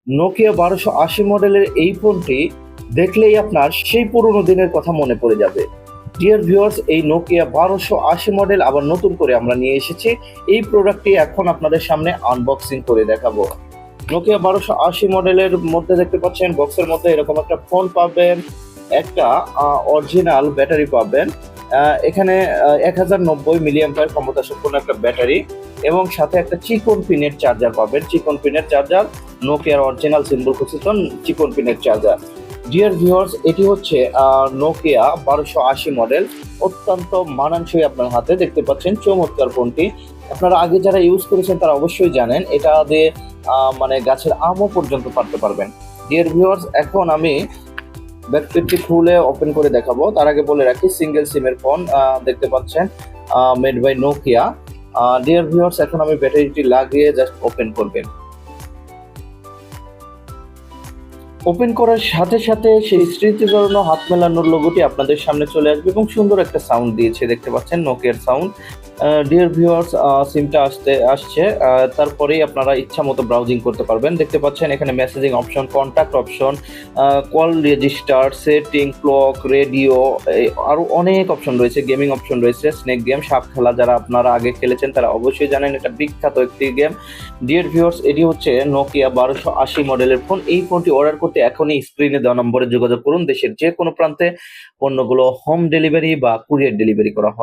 Nokia 1280 মডেলের এই ফোনটি দেখলেই আপনার সেই পুরনো দিনের কথা মনে পড়ে যাবে। ডিয়ার ভিউয়ার্স, এই নোকিয়া 1280 মডেল আবার নতুন করে আমরা নিয়ে এসেছি। এই প্রোডাক্টটি এখন আপনাদের সামনে আনবক্সিং করে দেখাবো। নোকিয়া 1280 মডেলের মধ্যে দেখতে পাচ্ছেন বক্সের মধ্যে এরকম একটা ফোন পাবেন, একটা অরিজিনাল ব্যাটারি পাবেন। এখানে 1090 মিলিঅ্যাম্পিয়ার ক্ষমতা সম্পন্ন একটা ব্যাটারি এবং সাথে একটা চিকন পিনের চার্জার পাবেন। চিকন পিনের চার্জার, নোকিয়ার অরিজিনাল সিম্বল খচিত চিকন পিনের চার্জার। ডিয়ার ভিউয়ার্স, এটি হচ্ছে নোকিয়া 1280 মডেল। অত্যন্ত মানানসই আপনার হাতে। দেখতে পাচ্ছেন চমৎকার ফোনটি। আপনারা আগে যারা ইউজ করেছেন তারা অবশ্যই জানেন এটা দিয়ে মানে গাছের আমও পর্যন্ত পারতে পারবেন। ডিয়ার ভিউয়ার্স, এখন আমি ব্যাকপ্লেটটি খুলে ওপেন করে দেখাবো। তার আগে বলে রাখি সিঙ্গেল সিমের ফোন দেখতে পাচ্ছেন, made by Nokia. Dear viewers, এখন আমি ব্যাটারিটি লাগিয়ে জাস্ট ওপেন করবেন। ওপেন করার সাথে সাথে সেই স্মৃতি জড়ানো হাত মেলানোর লোগোটি আপনাদের সামনে চলে আসবে এবং সুন্দর একটা সাউন্ড দিয়েছে, দেখতে পাচ্ছেন নোকিয়ার সাউন্ড। ডিয়ার ভিউয়ার্স, সিমটা আসছে, তারপরেই আপনারা ইচ্ছা মতো ব্রাউজিং করতে পারবেন। দেখতে পাচ্ছেন এখানে messaging option, contact option, call register, setting, clock, radio, আরও অনেক অপশন রয়েছে। গেমিং অপশন রয়েছে, স্নেক গেম, সাপ খেলা। যারা আপনারা আগে খেলেছেন তারা অবশ্যই জানেন এটা বিখ্যাত একটি গেম। ডিয়ার ভিউয়ার্স, এটি হচ্ছে নোকিয়া 1280 মডেলের ফোন। এই ফোনটি অর্ডার করতে এখনই স্ক্রিনে দেওয়া নম্বরে যোগাযোগ করুন। দেশের যে কোনো প্রান্তে পণ্যগুলো হোম ডেলিভারি বা কুরিয়ার ডেলিভারি করা হয়।